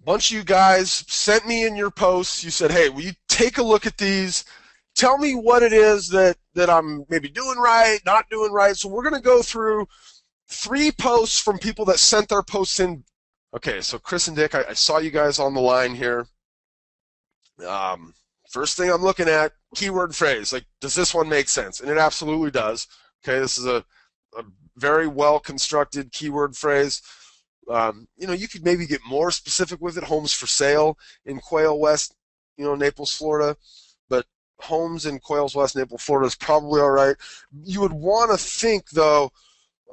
bunch of you guys sent me in your posts. You said, hey, will you take a look at these? Tell me what it is that I'm maybe doing right, not doing right. So we're going to go through 3 posts from people that sent their posts in. Okay, so Chris and Dick, I saw you guys on the line here. First thing I'm looking at, keyword phrase. Like, does this one make sense? And it absolutely does. Okay, this is a very well-constructed keyword phrase. You could maybe get more specific with it. Homes for sale in Quail West, Naples, Florida. But homes in Quail West, Naples, Florida is probably all right. You would want to think, though,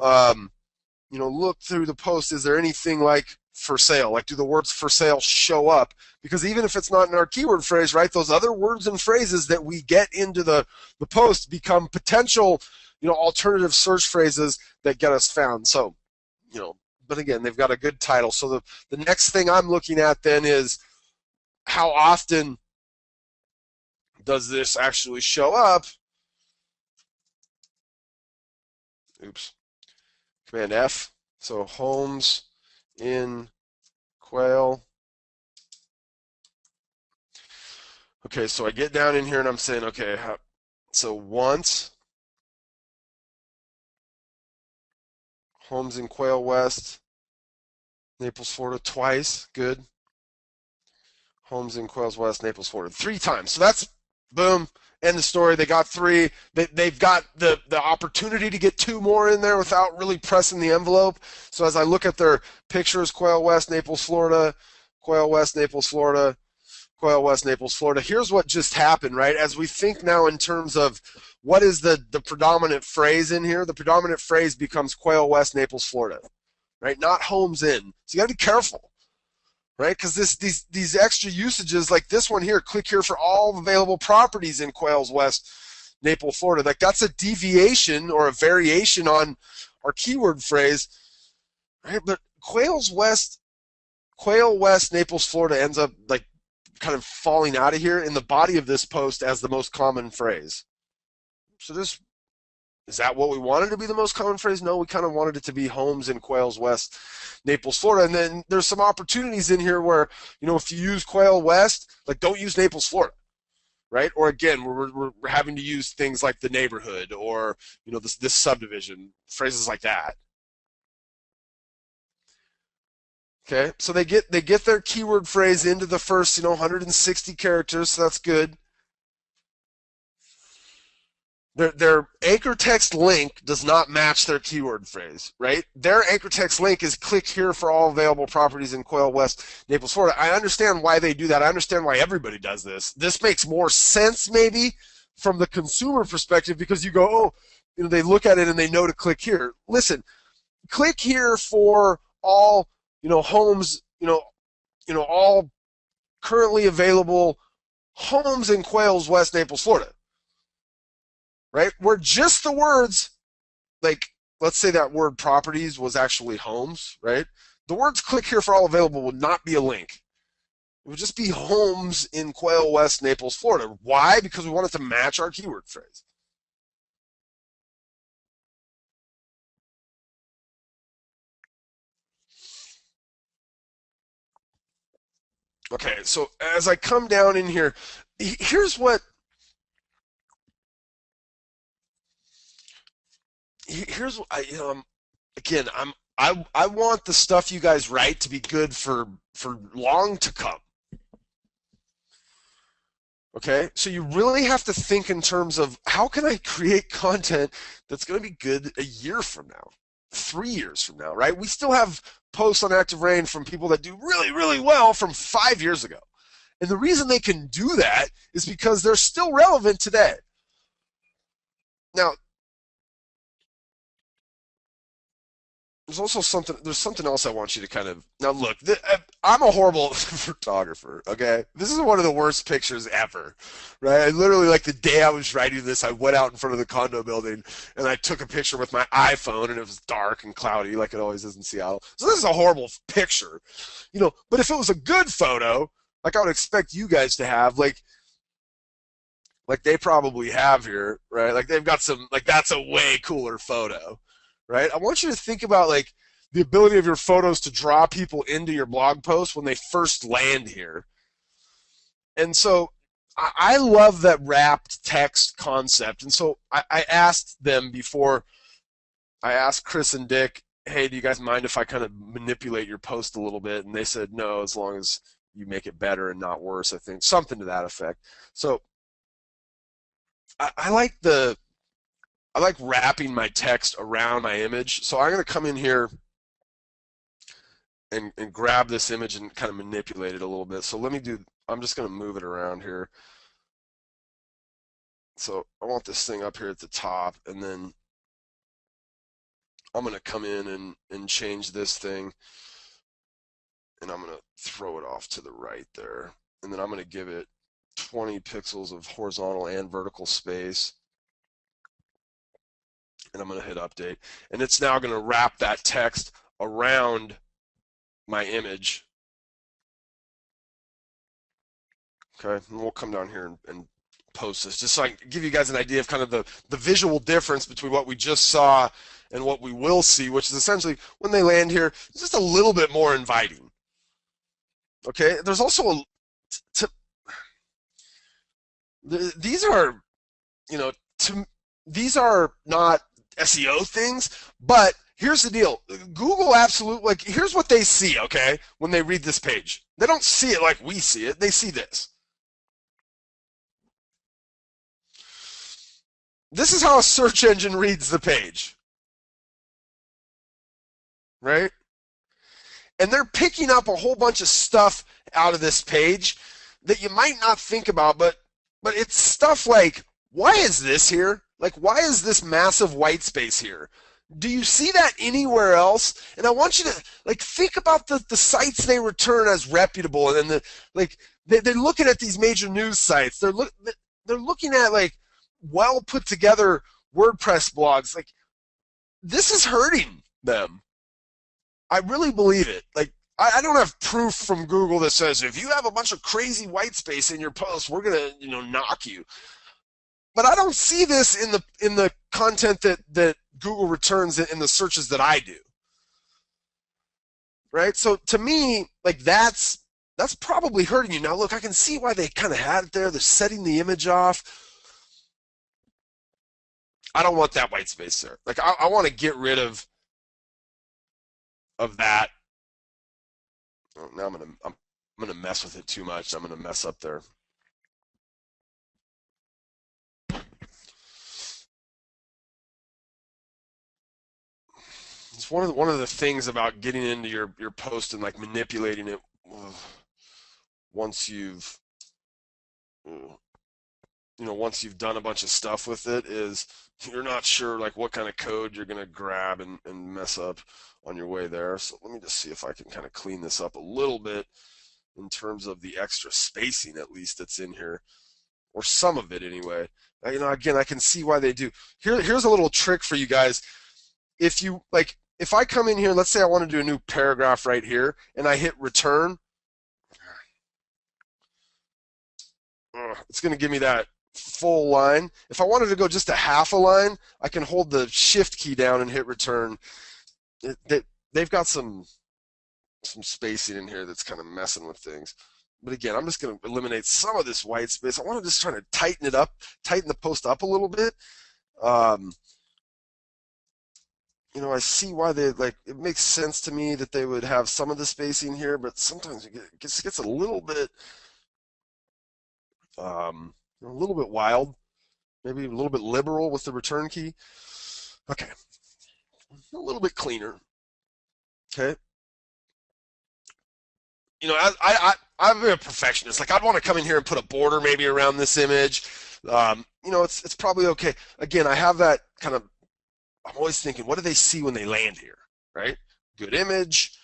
look through the post. Is there anything like for sale? Like, do the words for sale show up? Because even if it's not in our keyword phrase, right, those other words and phrases that we get into the post become potential, alternative search phrases that get us found. So, but again, they've got a good title. So the next thing I'm looking at then is how often does this actually show up? Oops. Command F. So homes in Quail. Okay, so I get down in here and I'm saying, okay, so once, homes in Quail West, Naples, Florida, twice, good. Homes in Quail West, Naples, Florida, 3 times. So that's, boom, end of story. They got 3. They've got the opportunity to get 2 more in there without really pressing the envelope. So as I look at their pictures, Quail West, Naples, Florida, Quail West, Naples, Florida, Quail West, Naples, Florida. Here's what just happened, right? As we think now in terms of what is the predominant phrase in here, the predominant phrase becomes Quail West, Naples, Florida, right? Not homes in. So you got to be careful, right? Because these extra usages, like this one here, click here for all available properties in Quail West, Naples, Florida. Like, that's a deviation or a variation on our keyword phrase, right? But Quail West, Naples, Florida ends up like kind of falling out of here in the body of this post as the most common phrase. So is that what we wanted to be the most common phrase? No, we kind of wanted it to be homes in Quail West, Naples, Florida. And then there's some opportunities in here where, if you use Quail West, like, don't use Naples, Florida, right? Or again, we're having to use things like the neighborhood or, this subdivision, phrases like that. Okay, so they get their keyword phrase into the first 160 characters, so that's good. Their anchor text link does not match their keyword phrase, right? Their anchor text link is click here for all available properties in Quail West, Naples, Florida. I understand why they do that. I understand why everybody does this. This makes more sense maybe from the consumer perspective because you go, oh, they look at it and they know to click here. Listen, click here for all homes, all currently available homes in Quail West, Naples, Florida, right? Where just the words, like, let's say that word properties was actually homes, right? The words click here for all available would not be a link. It would just be homes in Quail West, Naples, Florida. Why? Because we want it to match our keyword phrase. Okay, so as I come down in here, here's what again, I want the stuff you guys write to be good for long to come. Okay, so you really have to think in terms of how can I create content that's going to be good a year from now, 3 years from now, right? We still have posts on ActiveRain from people that do really, really well from 5 years ago. And the reason they can do that is because they're still relevant today. Now, there's something else I want you to kind of, now look, I'm a horrible photographer, okay? This is one of the worst pictures ever, right? I literally, like, the day I was writing this, I went out in front of the condo building and I took a picture with my iPhone and it was dark and cloudy like it always is in Seattle. So this is a horrible picture, but if it was a good photo, like I would expect you guys to have, like they probably have here, right? Like they've got some, like, that's a way cooler photo, right? I want you to think about, like, the ability of your photos to draw people into your blog post when they first land here. And so I love that wrapped text concept. And so I asked them before, I asked Chris and Dick, hey, do you guys mind if I kind of manipulate your post a little bit? And they said no, as long as you make it better and not worse, I think. Something to that effect. So I like wrapping my text around my image. So I'm going to come in here and grab this image and kind of manipulate it a little bit. So I'm just going to move it around here. So I want this thing up here at the top, and then I'm going to come in and change this thing, and I'm going to throw it off to the right there. And then I'm going to give it 20 pixels of horizontal and vertical space. And I'm going to hit update. And it's now going to wrap that text around my image. Okay, and we'll come down here and post this just so I can give you guys an idea of kind of the visual difference between what we just saw and what we will see, which is essentially when they land here, it's just a little bit more inviting. Okay, there's also these are, these are not SEO things, but here's the deal. Google absolutely, here's what they see, okay, when they read this page. They don't see it like we see it. They see this. This is how a search engine reads the page, right? And they're picking up a whole bunch of stuff out of this page that you might not think about, but it's stuff like, why is this here? Like, why is this massive white space here? Do you see that anywhere else? And I want you to think about the sites they return as reputable, and then they're looking at these major news sites. They're looking at well put together WordPress blogs. This is hurting them. I really believe it. I don't have proof from Google that says if you have a bunch of crazy white space in your post, we're gonna knock you. But I don't see this in the content that Google returns in the searches that I do. Right? So to me, that's probably hurting you. Now look, I can see why they kind of had it there. They're setting the image off. I don't want that white space there. I want to get rid of that. Oh, now I'm gonna mess with it too much. I'm gonna mess up there. It's one of the things about getting into your post and manipulating it once you've once you've done a bunch of stuff with it, is you're not sure what kind of code you're gonna grab and mess up on your way there. So let me just see if I can kind of clean this up a little bit in terms of the extra spacing, at least, that's in here, or some of it anyway. Again, I can see why they do. Here's a little trick for you guys. If I come in here, let's say I want to do a new paragraph right here, and I hit return, it's going to give me that full line. If I wanted to go just a half a line, I can hold the shift key down and hit return. They've got some spacing in here that's kind of messing with things. But again, I'm just going to eliminate some of this white space. I want to just try to tighten it up, tighten the post up a little bit. I see why they it makes sense to me that they would have some of the spacing here, but sometimes it gets a little bit wild, maybe a little bit liberal with the return key. Okay, a little bit cleaner. Okay, I'm a perfectionist. I'd want to come in here and put a border maybe around this image. It's probably okay. Again, I have that kind of. I'm always thinking, what do they see when they land here, right? Good image,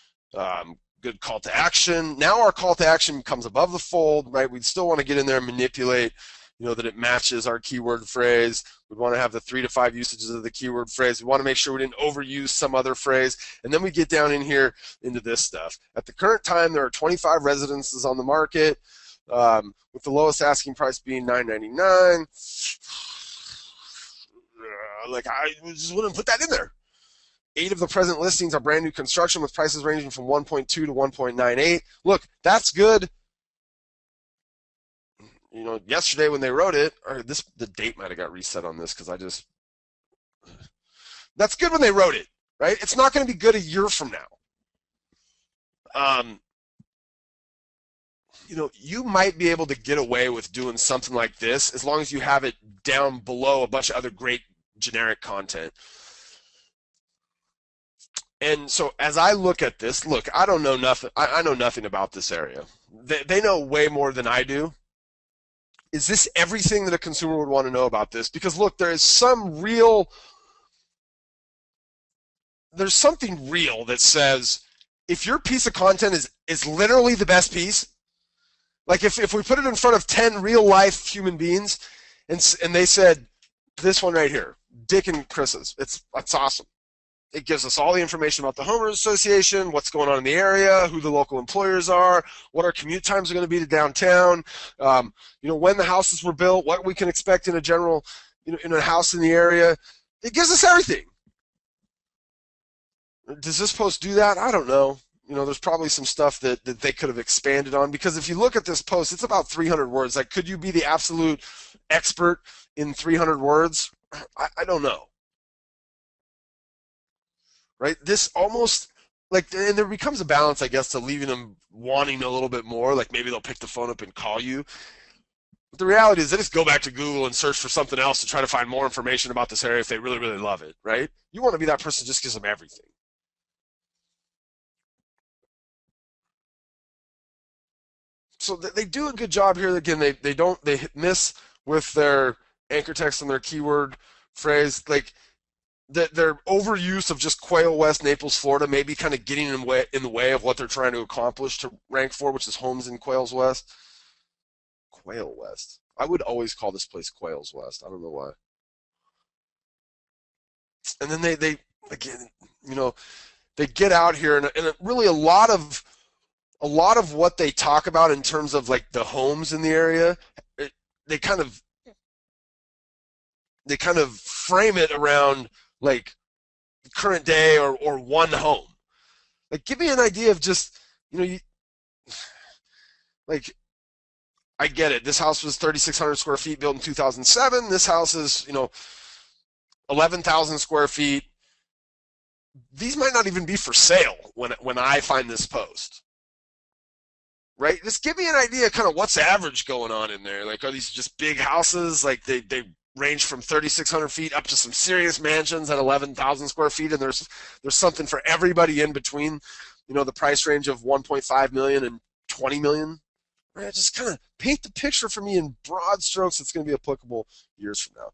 good call to action. Now our call to action comes above the fold, right? We'd still want to get in there and manipulate, that it matches our keyword phrase. We want to have the 3 to 5 usages of the keyword phrase. We want to make sure we didn't overuse some other phrase. And then we get down in here into this stuff. At the current time, there are 25 residences on the market, with the lowest asking price being $9.99. I just wouldn't put that in there. 8 of the present listings are brand new construction with prices ranging from 1.2 to 1.98. Look, that's good. Yesterday when they wrote it, or the date might have got reset on this because that's good when they wrote it, right? It's not going to be good a year from now. You might be able to get away with doing something like this as long as you have it down below a bunch of other great generic content. And so as I look at this, look, I don't know nothing. I know nothing about this area. They know way more than I do. Is this everything that a consumer would want to know about this? Because look, there's something real that says if your piece of content is literally the best piece, like if we put it in front of 10 real life human beings and they said, this one right here, Dick and Chris's, that's awesome. It gives us all the information about the homeowners association, what's going on in the area, who the local employers are, what our commute times are going to be to downtown, when the houses were built, what we can expect in a general, in a house in the area. It gives us everything. Does this post do that? I don't know. There's probably some stuff that they could have expanded on, because if you look at this post, it's about 300 words. Like, could you be the absolute expert in 300 words? I don't know. Right? This almost, and there becomes a balance, I guess, to leaving them wanting a little bit more. Like, maybe they'll pick the phone up and call you. But the reality is they just go back to Google and search for something else to try to find more information about this area if they really, really love it, right? You want to be that person who just gives them everything. So they do a good job here. Again, they miss with their anchor text and their keyword phrase. Like, their overuse of just Quail West, Naples, Florida, may be kind of getting in the way of what they're trying to accomplish to rank for, which is homes in Quail's West. Quail West. I would always call this place Quail's West. I don't know why. And then they again, they get out here, and really a lot of what they talk about in terms of like the homes in the area, they kind of frame it around like current day or one home. Like, give me an idea of just, like, I get it. This house was 3,600 square feet, built in 2007. This house is, 11,000 square feet. These might not even be for sale when I find this post. Right? Just give me an idea of kind of what's average going on in there. Like, are these just big houses? Like, they range from 3,600 feet up to some serious mansions at 11,000 square feet, and there's something for everybody in between, the price range of 1.5 million and 20 million. Right? Just kind of paint the picture for me in broad strokes that's going to be applicable years from now.